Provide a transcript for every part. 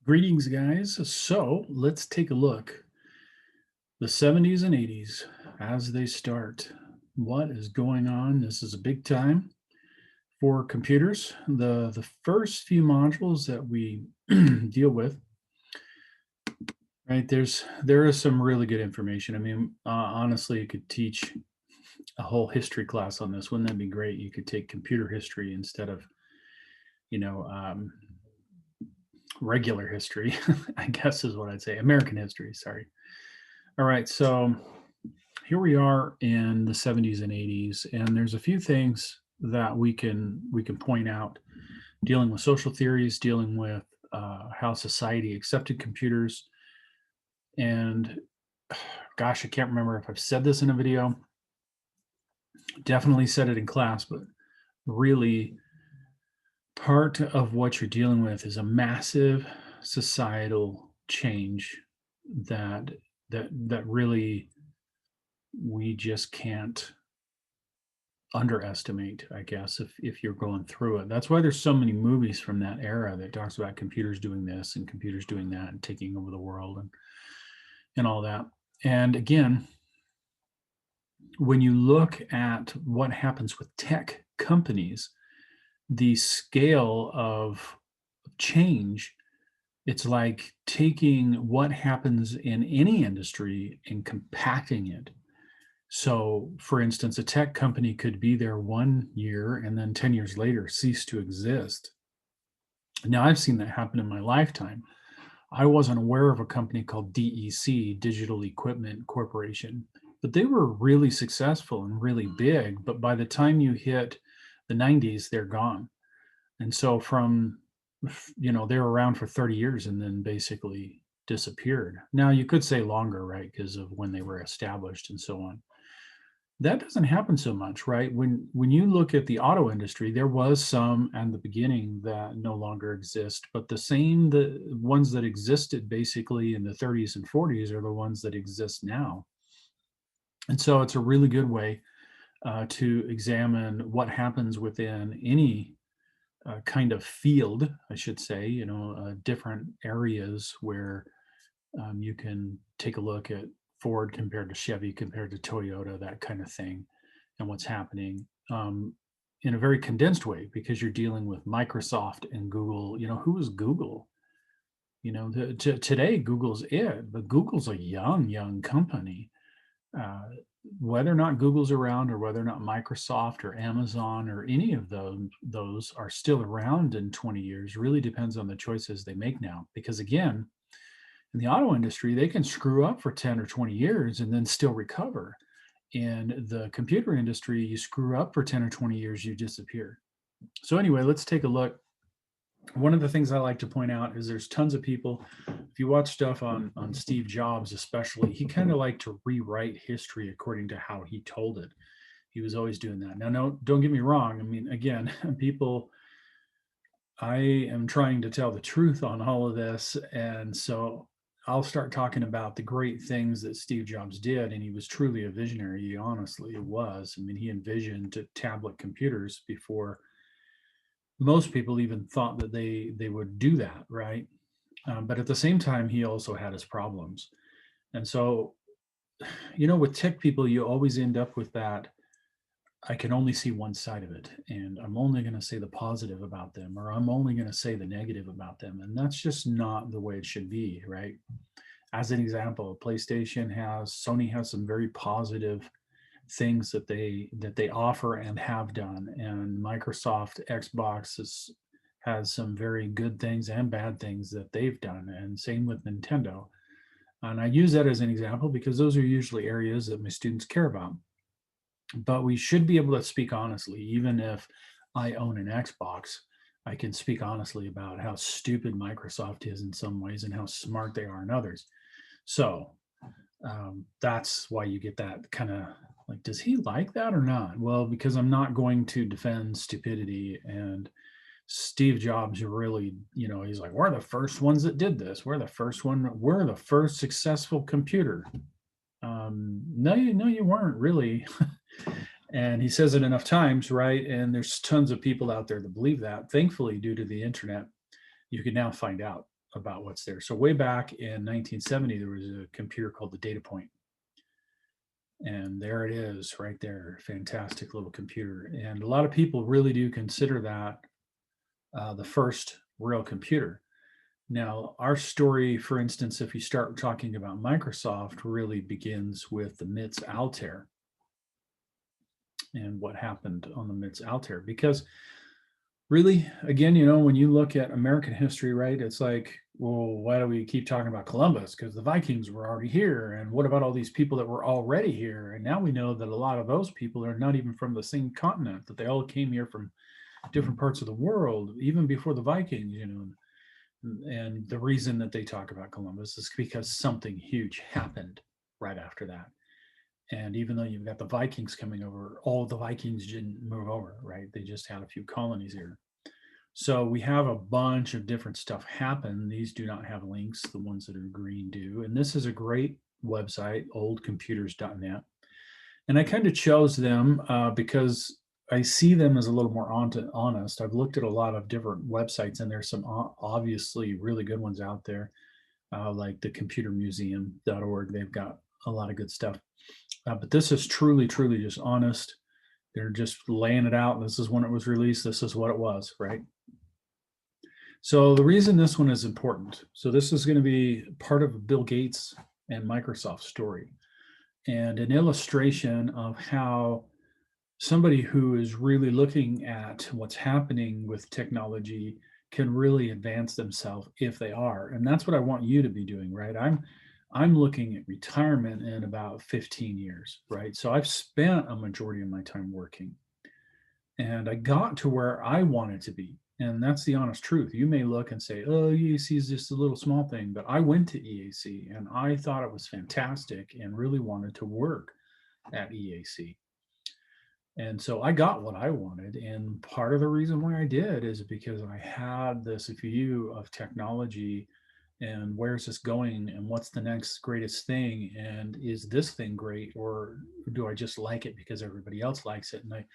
Greetings, guys. So let's take a look. The 70s and 80s as they start. What is going on? This is a big time for computers. The first few modules that we deal with, right? There is some really good information. I mean, honestly, you could teach a whole history class on this. Wouldn't that be great? You could take computer history instead of, you know, um, regular history, I guess is what I'd say. American history, sorry. All right, so here we are in the 70s and 80s, and there's a few things that we can point out dealing with social theories, dealing with how society accepted computers. And gosh, I can't remember if I've said this in a video. Definitely said it in class, but really part of what you're dealing with is a massive societal change that that really we just can't underestimate, I guess, if you're going through it. That's why there's so many movies from that era that talks about computers doing this and computers doing that and taking over the world and all that. And again, when you look at what happens with tech companies, the scale of change, it's like taking what happens in any industry and compacting it. So, for instance, a tech company could be there 1 year and then 10 years later cease to exist. Now, I've seen that happen in my lifetime. I wasn't aware of a company called DEC, Digital Equipment Corporation, but they were really successful and really big. But by the time you hit the 90s, they're gone. And so, they were around for 30 years and then basically disappeared. Now, you could say longer, right? Because of when they were established and so on. That doesn't happen so much, right? When you look at the auto industry, there was some at the beginning that no longer exist, but the ones that existed basically in the 30s and 40s are the ones that exist now. And so it's a really good way to examine what happens within any kind of field, I should say, different areas where you can take a look at Ford compared to Chevy compared to Toyota, that kind of thing, and what's happening in a very condensed way because you're dealing with Microsoft and Google. Who is Google? Today Google's it, but Google's a young company. Uh, Whether or not Google's around, or whether or not Microsoft or Amazon or any of those are still around in 20 years really depends on the choices they make now. Because again, in the auto industry, they can screw up for 10 or 20 years and then still recover. In the computer industry, you screw up for 10 or 20 years, you disappear. So, anyway, let's take a look. One of the things I like to point out is there's tons of people. If you watch stuff on Steve Jobs, especially, he kind of liked to rewrite history according to how he told it. He was always doing that. Now, no, don't get me wrong. I mean, again, people, I am trying to tell the truth on all of this. And so I'll start talking about the great things that Steve Jobs did. And he was truly a visionary. He honestly was. I mean, he envisioned tablet computers before most people even thought that they would do that, right? But at the same time, he also had his problems. And so, with tech people, you always end up with that. I can only see one side of it, and I'm only going to say the positive about them, or I'm only going to say the negative about them. And that's just not the way it should be, right? As an example, Sony has some very positive things that they offer and have done, and Microsoft Xbox has some very good things and bad things that they've done, and same with Nintendo. And I use that as an example because those are usually areas that my students care about. But we should be able to speak honestly. Even if I own an Xbox, I can speak honestly about how stupid Microsoft is in some ways and how smart they are in others. So that's why you get that kind of like, does he like that or not? Well, because I'm not going to defend stupidity. And Steve Jobs really, he's like, we're the first ones that did this. We're the first successful computer. No, you weren't really. And he says it enough times, right? And there's tons of people out there that believe that. Thankfully, due to the internet, you can now find out. about what's there. So way back in 1970, there was a computer called the Data Point. And there it is right there. Fantastic little computer. And a lot of people really do consider that the first real computer. Now, our story, for instance, if you start talking about Microsoft, really begins with the MITS Altair and what happened on the MITS Altair. Because really, again, when you look at American history, right, it's like, well, why do we keep talking about Columbus? Because the Vikings were already here. And what about all these people that were already here? And now we know that a lot of those people are not even from the same continent, that they all came here from different parts of the world, even before the Vikings, And the reason that they talk about Columbus is because something huge happened right after that. And even though you've got the Vikings coming over, all the Vikings didn't move over, right? They just had a few colonies here. So we have a bunch of different stuff happen. These do not have links. The ones that are green do. And this is a great website, oldcomputers.net. And I kind of chose them because I see them as a little more honest. I've looked at a lot of different websites, and there's some obviously really good ones out there, like the computermuseum.org. They've got a lot of good stuff. But this is truly, truly just honest. They're just laying it out. This is when it was released. This is what it was, right? So the reason this one is important, so this is going to be part of Bill Gates and Microsoft's story, and an illustration of how somebody who is really looking at what's happening with technology can really advance themselves if they are. And that's what I want you to be doing, right? I'm looking at retirement in about 15 years, right? So I've spent a majority of my time working, and I got to where I wanted to be. And that's the honest truth. You may look and say, oh, EAC is just a little small thing, but I went to EAC and I thought it was fantastic and really wanted to work at EAC. And so I got what I wanted. And part of the reason why I did is because I had this view of technology and where's this going and what's the next greatest thing, and is this thing great, or do I just like it because everybody else likes it? And I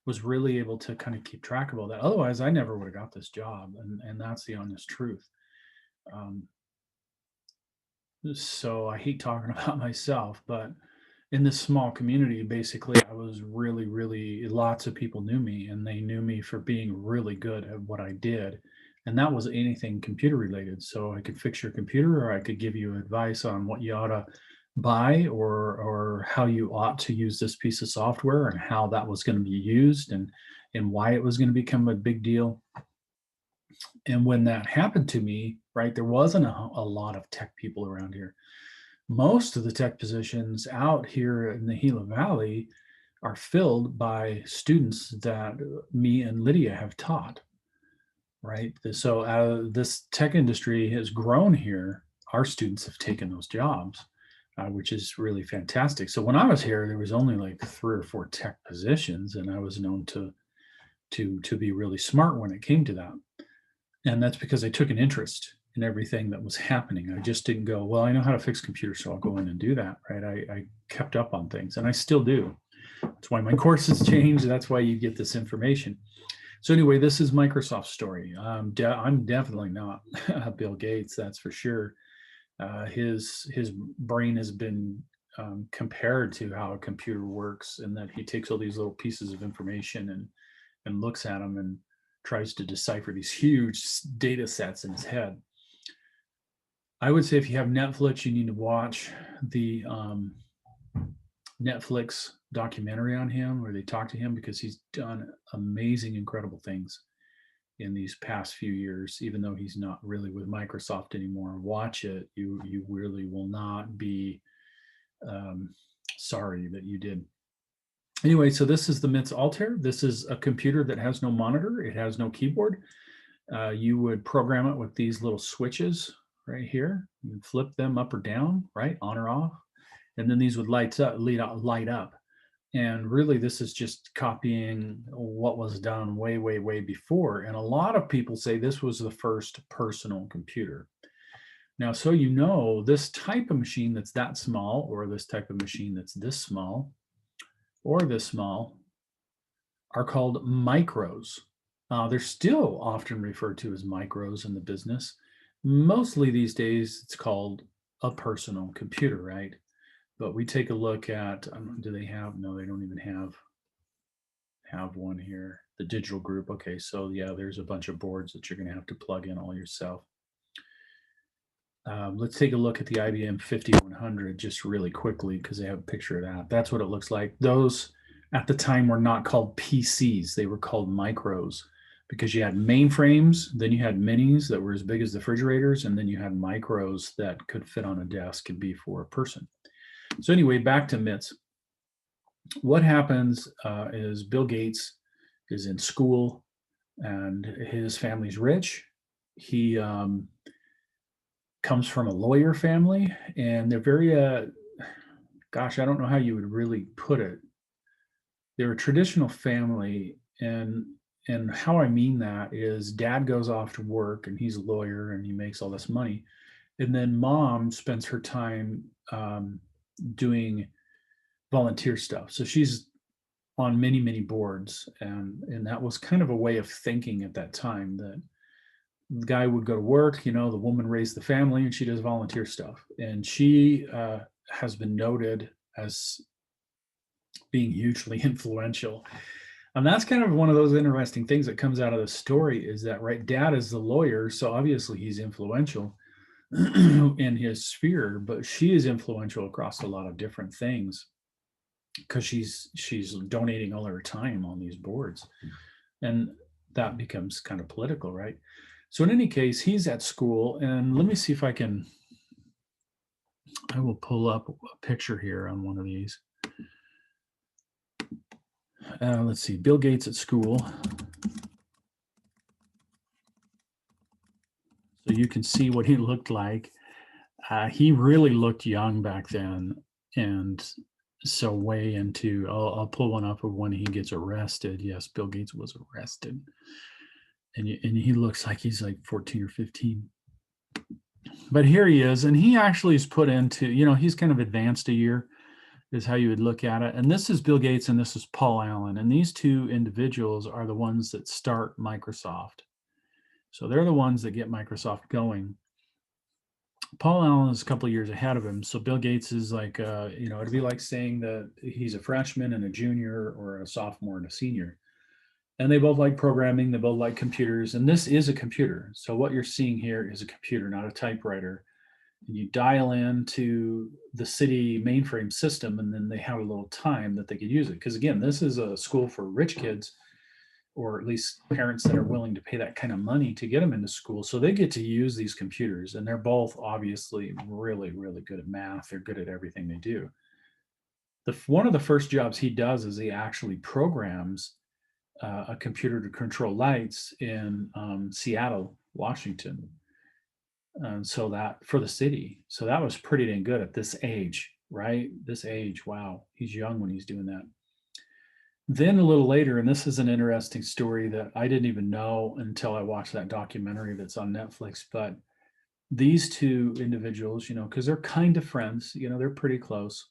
was really able to kind of keep track of all that. Otherwise, I never would have got this job. And that's the honest truth. So I hate talking about myself, but in this small community, basically, I was really, really, lots of people knew me, and they knew me for being really good at what I did. And that was anything computer related. So I could fix your computer, or I could give you advice on what you ought to buy, or how you ought to use this piece of software and how that was going to be used, and why it was going to become a big deal. And when that happened to me, right, there wasn't a lot of tech people around here. Most of the tech positions out here in the Gila Valley are filled by students that me and Lydia have taught, right? So this tech industry has grown here. Our students have taken those jobs, which is really fantastic. So when I was here, there was only like 3 or 4 tech positions, and I was known to be really smart when it came to that. And that's because I took an interest in everything that was happening. I just didn't go, well, I know how to fix computers, so I'll go in and do that, right? I kept up on things, and I still do. That's why my courses change. That's why you get this information. So anyway, this is Microsoft's story. I'm definitely not Bill Gates, that's for sure. His brain has been compared to how a computer works, and that he takes all these little pieces of information and looks at them and tries to decipher these huge data sets in his head. I would say if you have Netflix, you need to watch the Netflix documentary on him, where they talk to him, because he's done amazing, incredible things in these past few years. Even though he's not really with Microsoft anymore, watch it. You really will not be sorry that you did. Anyway, so this is the MITS Altair. This is a computer that has no monitor. It has no keyboard. You would program it with these little switches right here. You flip them up or down, right, on or off, and then these would light up. And really, this is just copying what was done way, way, way before. And a lot of people say this was the first personal computer. Now, so this type of machine that's that small, or this type of machine that's this small, or this small, are called micros. They're still often referred to as micros in the business, Mostly these days, it's called a personal computer, right? But we take a look at, do they have, no, they don't even have one here. The Digital Group. Okay, so yeah, there's a bunch of boards that you're going to have to plug in all yourself. Let's take a look at the IBM 5100 just really quickly because they have a picture of that. That's what it looks like. Those at the time were not called PCs, they were called micros because you had mainframes, then you had minis that were as big as the refrigerators, and then you had micros that could fit on a desk and be for a person. So, anyway, back to MITS. What happens is Bill Gates is in school and his family's rich. He comes from a lawyer family, and they're very, gosh, I don't know how you would really put it. They're a traditional family, and how I mean that is dad goes off to work and he's a lawyer and he makes all this money, and then mom spends her time doing volunteer stuff. So she's on many boards, and that was kind of a way of thinking at that time that the guy would go to work, the woman raised the family and she does volunteer stuff. And she has been noted as being hugely influential. And that's kind of one of those interesting things that comes out of the story is that, right, dad is the lawyer, so obviously he's influential in his sphere, but she is influential across a lot of different things because she's donating all her time on these boards. And that becomes kind of political, right? So in any case, he's at school, and let me see if I will pull up a picture here on one of these. Let's see, Bill Gates at school. So you can see what he looked like. He really looked young back then, and so way into, I'll pull one up of when he gets arrested. Yes, Bill Gates was arrested, and he looks like he's like 14 or 15. But here he is, and he actually is put into, he's kind of advanced a year, is how you would look at it. And this is Bill Gates and this is Paul Allen. And these two individuals are the ones that start Microsoft. So they're the ones that get Microsoft going. Paul Allen is a couple of years ahead of him. So Bill Gates is like, it'd be like saying that he's a freshman and a junior, or a sophomore and a senior. And they both like programming. They both like computers. And this is a computer. So what you're seeing here is a computer, not a typewriter. And you dial into the city mainframe system, and then they have a little time that they could use it. Because again, this is a school for rich kids, or at least parents that are willing to pay that kind of money to get them into school. So they get to use these computers, and they're both obviously really, really good at math. They're good at everything they do. One of the first jobs he does is he actually programs a computer to control lights in Seattle, Washington. And so that for the city. So that was pretty dang good at this age, right? This age, wow, he's young when he's doing that. Then a little later, and this is an interesting story that I didn't even know until I watched that documentary that's on Netflix. But these two individuals, because they're kind of friends, they're pretty close.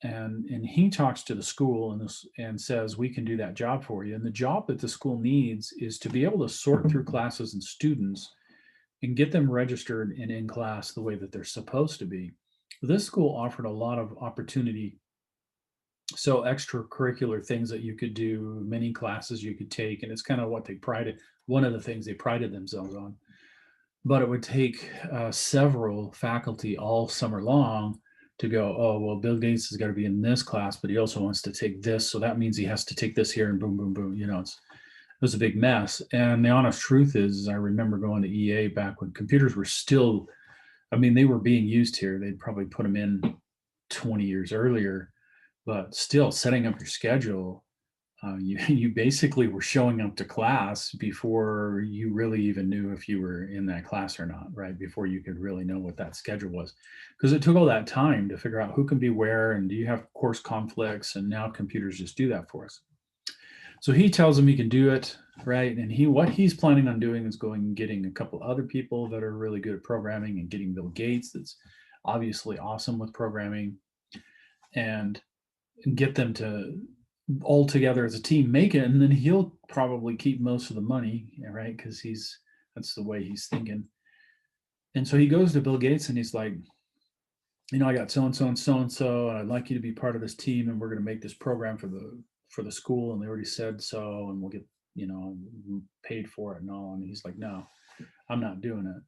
And he talks to the school and says, we can do that job for you. And the job that the school needs is to be able to sort through classes and students and get them registered and in class the way that they're supposed to be. This school offered a lot of opportunity. So extracurricular things that you could do, many classes you could take, and it's kind of what one of the things they prided themselves on. But it would take several faculty all summer long to go, oh, well, Bill Gates has got to be in this class, but he also wants to take this. So that means he has to take this here, and boom, boom, boom. It was a big mess. And the honest truth is, I remember going to EA back when computers were still, they were being used here. They'd probably put them in 20 years earlier, but still setting up your schedule. You basically were showing up to class before you really even knew if you were in that class or not, right? Before you could really know what that schedule was. Because it took all that time to figure out who can be where, and do you have course conflicts, and now computers just do that for us. So he tells him he can do it, right? And what he's planning on doing is going and getting a couple other people that are really good at programming, and getting Bill Gates, that's obviously awesome with programming, and get them to all together as a team make it, and then he'll probably keep most of the money, right? Because that's the way he's thinking. And so he goes to Bill Gates and he's like, I got so and so and so and so, and I'd like you to be part of this team, and we're going to make this program for the school, and they already said so, and we'll get paid for it and all. And he's like, no, I'm not doing it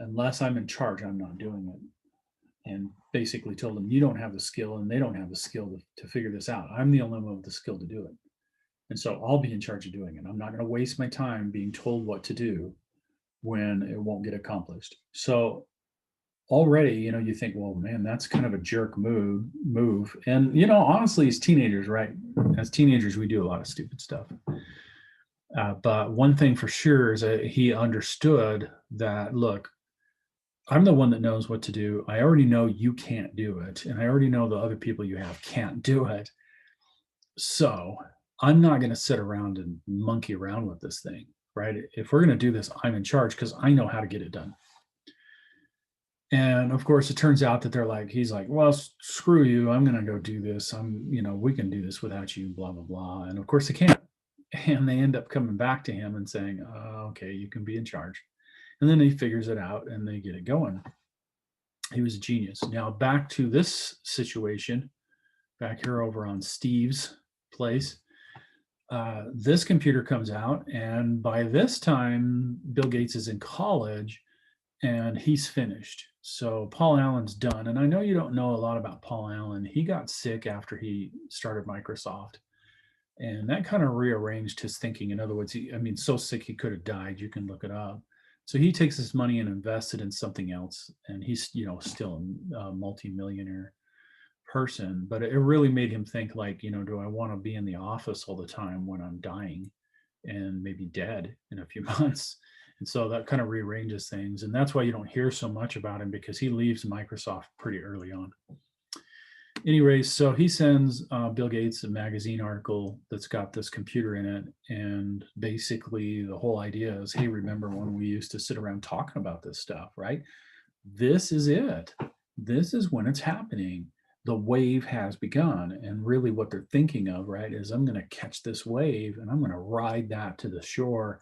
unless I'm in charge. I'm not doing it. And basically told them, you don't have the skill, and they don't have the skill to figure this out. I'm the only one with the skill to do it, and so I'll be in charge of doing it. I'm not going to waste my time being told what to do when it won't get accomplished. So already, you think, well, man, that's kind of a jerk move. And honestly, as teenagers, right? As teenagers, we do a lot of stupid stuff. But one thing for sure is that he understood that, look, I'm the one that knows what to do. I already know you can't do it, and I already know the other people you have can't do it. So I'm not going to sit around and monkey around with this thing, right? If we're going to do this, I'm in charge because I know how to get it done. And of course, it turns out that he's like, well, screw you. I'm going to go do this. We can do this without you, blah, blah, blah. And of course they can't. And they end up coming back to him and saying, okay, you can be in charge. And then he figures it out and they get it going. He was a genius. Now back to this situation, back here over on Steve's place. This computer comes out, and by this time, Bill Gates is in college and he's finished. So Paul Allen's done. And I know you don't know a lot about Paul Allen. He got sick after he started Microsoft. And that kind of rearranged his thinking. In other words, so sick he could have died. You can look it up. So he takes his money and invested in something else. And he's, still a multimillionaire person. But it really made him think, like, do I want to be in the office all the time when I'm dying and maybe dead in a few months? And so that kind of rearranges things. And that's why you don't hear so much about him, because he leaves Microsoft pretty early on. Anyways, so he sends Bill Gates a magazine article that's got this computer in it. And basically the whole idea is, hey, remember when we used to sit around talking about this stuff, right? This is it. This is when it's happening. The wave has begun. And really what they're thinking of, right, is I'm going to catch this wave and I'm going to ride that to the shore.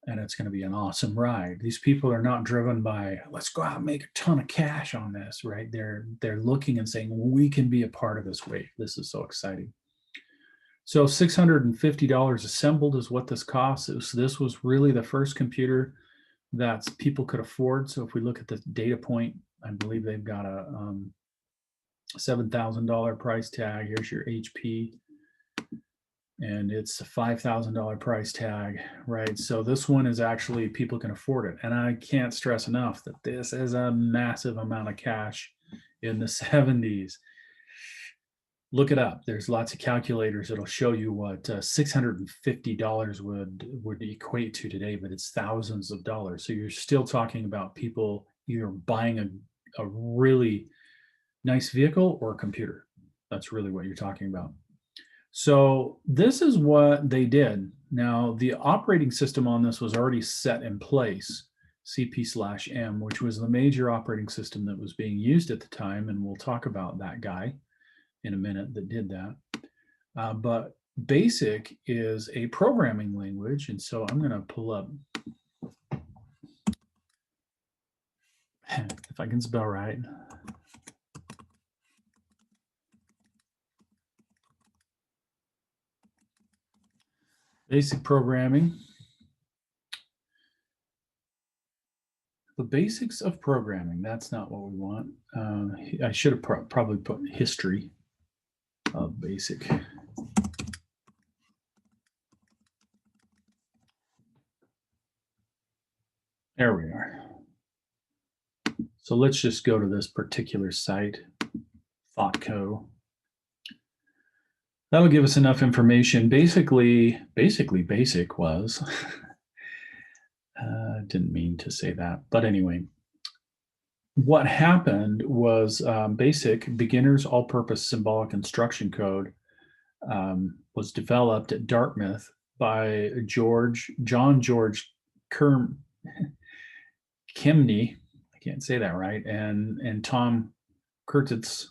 And it's going to be an awesome ride. These people are not driven by, let's go out and make a ton of cash on this, right? They're looking and saying, we can be a part of this wave. This is so exciting. So $650 assembled is what this costs. This was really the first computer that people could afford. So if we look at the data point, I believe they've got a $7,000 price tag. Here's your HP. And it's a $5,000 price tag, right? So this one is actually, people can afford it. And I can't stress enough that this is a massive amount of cash in the 70s. Look it up. There's lots of calculators that'll show you what $650 would equate to today, but it's thousands of dollars. So you're still talking about people either buying a really nice vehicle or a computer. That's really what you're talking about. So this is what they did. Now, the operating system on this was already set in place, CP/M, which was the major operating system that was being used at the time. And we'll talk about that guy in a minute that did that. But BASIC is a programming language. And so I'm going to pull up, if I can spell right. Basic programming. The basics of programming. That's not what we want. I should have probably put history of BASIC. There we are. So let's just go to this particular site, ThoughtCo. That'll give us enough information. Basically BASIC was, didn't mean to say that, but anyway, what happened was BASIC, Beginner's All-Purpose Symbolic Instruction Code, was developed at Dartmouth by John George Kemeny, I can't say that right, and Tom Kurtitz,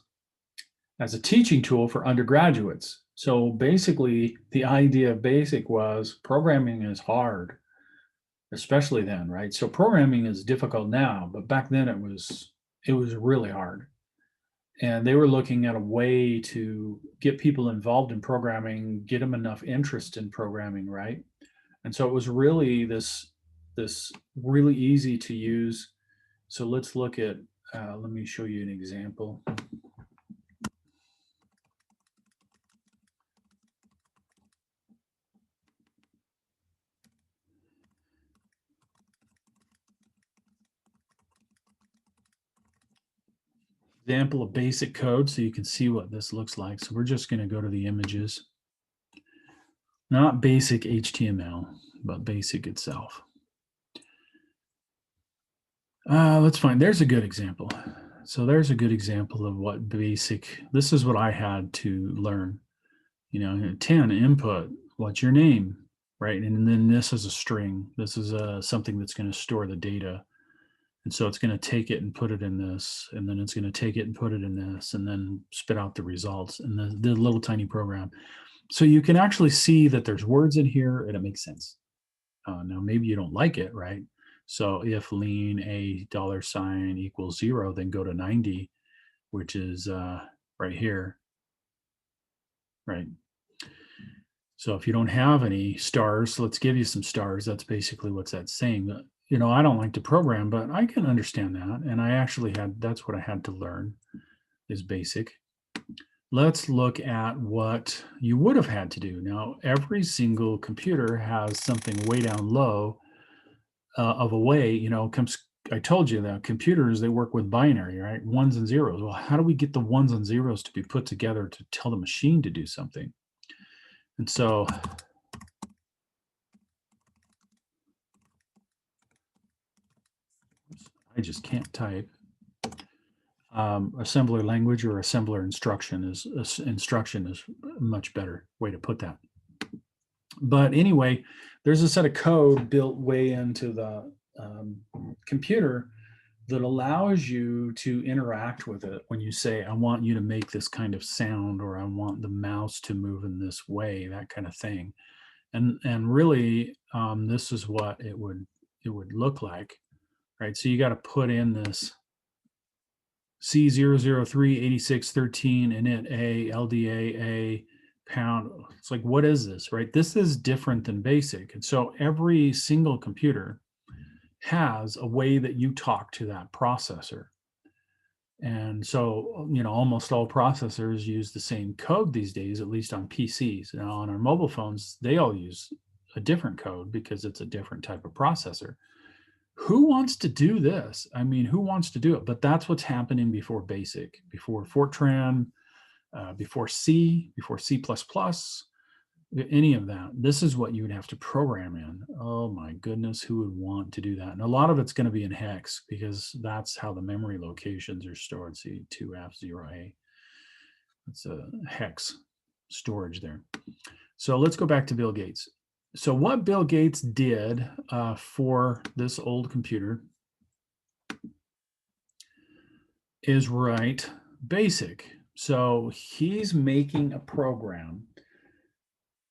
as a teaching tool for undergraduates. So basically, the idea of BASIC was programming is hard. especially then, right? So programming is difficult now, but back then it was really hard. And they were looking at a way to get people involved in programming, get them enough interest in programming, right? And so it was really this really easy to use. So let's look at let me show you an example. Example of basic code so you can see what this looks like. So we're just going to go to the images, not basic HTML, but basic itself. Let's find, there's a good example. So there's a good example of what basic, this is what I had to learn. 10 input, what's your name, right? And then this is a string. This is something that's going to store the data. And so it's going to take it and put it in this, and then it's going to take it and put it in this, and then spit out the results in the little tiny program. So you can actually see that there's words in here and it makes sense. Now, maybe you don't like it, right? So if lean a $sign equals 0, then go to 90, which is right here, right? So if you don't have any stars, let's give you some stars. That's basically what's that saying. I don't like to program, but I can understand that. And I actually that's what I had to learn is basic. Let's look at what you would have had to do. Now, every single computer has something way down low of a way, I told you that computers, they work with binary, right? Ones and zeros. Well, how do we get the ones and zeros to be put together to tell the machine to do something? And so I just can't type. Assembler language or assembler instruction is a much better way to put that. But anyway, there's a set of code built way into the computer that allows you to interact with it when you say, I want you to make this kind of sound, or I want the mouse to move in this way, that kind of thing. And really, this is what it would look like, right? So you got to put in this C003 8613 init A LDA A pound. It's like, what is this, right? This is different than basic. And so every single computer has a way that you talk to that processor. And so, almost all processors use the same code these days, at least on PCs. Now, on our mobile phones, they all use a different code because it's a different type of processor. Who wants to do this? I mean, who wants to do it? But that's what's happening before BASIC, before Fortran, before C, before C++, any of that. This is what you would have to program in. Oh my goodness, who would want to do that? And a lot of it's going to be in hex because that's how the memory locations are stored. See, 2F0A. That's a hex storage there. So let's go back to Bill Gates. So what Bill Gates did for this old computer is write BASIC. So he's making a program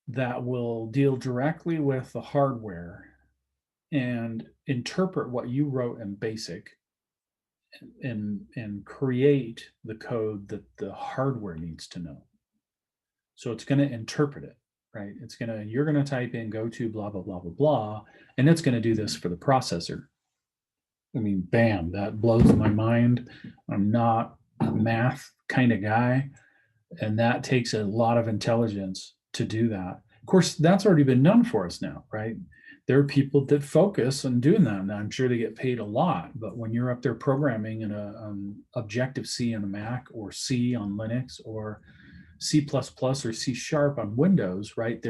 that will deal directly with the hardware and interpret what you wrote in BASIC and create the code that the hardware needs to know. So it's going to interpret it, right? You're going to type in go to blah, blah, blah, blah, blah, and it's going to do this for the processor. I mean, bam, that blows my mind. I'm not a math kind of guy, and that takes a lot of intelligence to do that. Of course, that's already been done for us now, right? There are people that focus on doing that, and I'm sure they get paid a lot. But when you're up there programming in a Objective-C on a Mac, or C on Linux, or C++ or C# on Windows, right?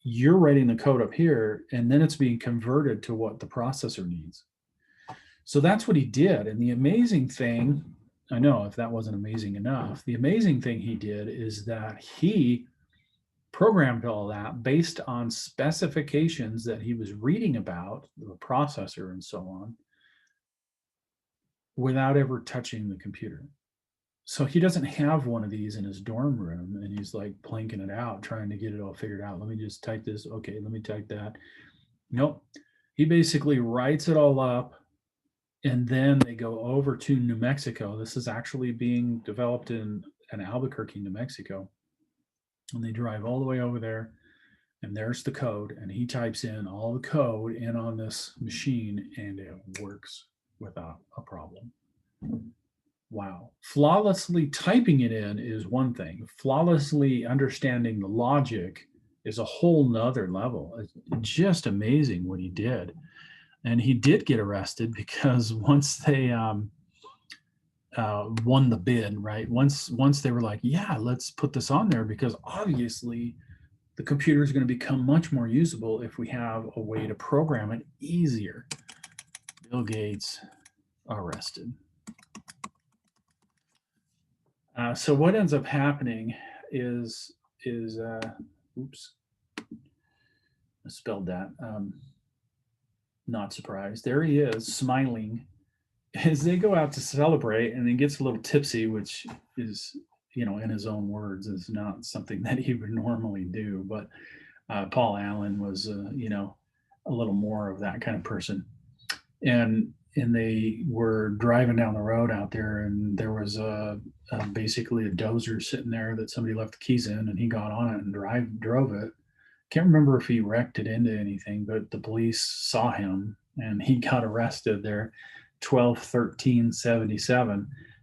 You're writing the code up here, and then it's being converted to what the processor needs. So that's what he did. And the amazing thing, I know if that wasn't amazing enough, the amazing thing he did is that he programmed all that based on specifications that he was reading about the processor and so on, without ever touching the computer. So he doesn't have one of these in his dorm room and he's like planking it out, trying to get it all figured out. Let me just type this. Okay, let me type that. Nope. He basically writes it all up, and then they go over to New Mexico. This is actually being developed in Albuquerque, New Mexico. And they drive all the way over there, and there's the code. And he types in all the code in on this machine, and it works without a problem. Wow. Flawlessly typing it in is one thing, flawlessly understanding the logic is a whole nother level. It's just amazing what he did. And he did get arrested because once they won the bid, right? Once they were like, yeah, let's put this on there because obviously the computer is going to become much more usable if we have a way to program it easier. Bill Gates arrested. So what ends up happening is oops, I spelled that. Not surprised. There he is, smiling as they go out to celebrate, and he gets a little tipsy, which is, in his own words, is not something that he would normally do. But Paul Allen was, a little more of that kind of person, and they were driving down the road out there, and there was basically a dozer sitting there that somebody left the keys in, and he got on it and drove it. Can't remember if he wrecked it into anything, but the police saw him and he got arrested there, 12/13/77,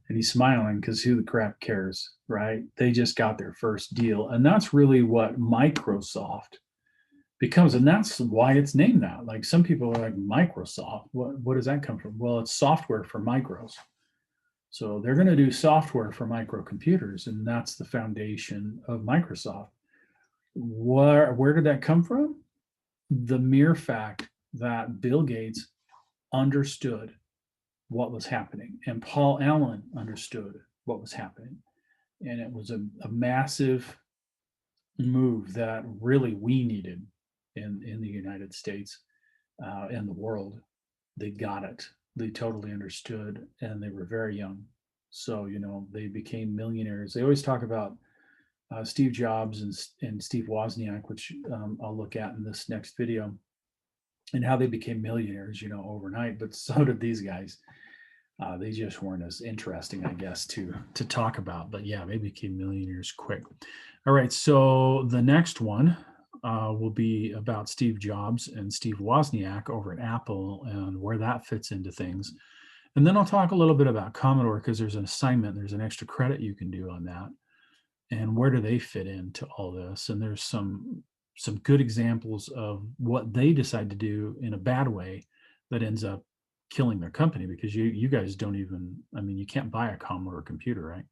and he's smiling because who the crap cares, right? They just got their first deal, and that's really what Microsoft becomes, and that's why it's named that. Like some people are like, Microsoft, what does that come from? Well, it's software for micros. So they're going to do software for microcomputers, and that's the foundation of Microsoft. Where did that come from? The mere fact that Bill Gates understood what was happening, and Paul Allen understood what was happening, and it was a massive move that really we needed in the United States and the world. They got it. They totally understood, and they were very young. So they became millionaires. They always talk about Steve Jobs and Steve Wozniak, which I'll look at in this next video, and how they became millionaires, overnight. But so did these guys. They just weren't as interesting, I guess, to talk about. But yeah, they became millionaires quick. All right, so the next one will be about Steve Jobs and Steve Wozniak over at Apple and where that fits into things. And then I'll talk a little bit about Commodore because there's an assignment, there's an extra credit you can do on that. And where do they fit into all this? And there's some good examples of what they decide to do in a bad way that ends up killing their company, because you guys don't even, you can't buy a Commodore computer, right?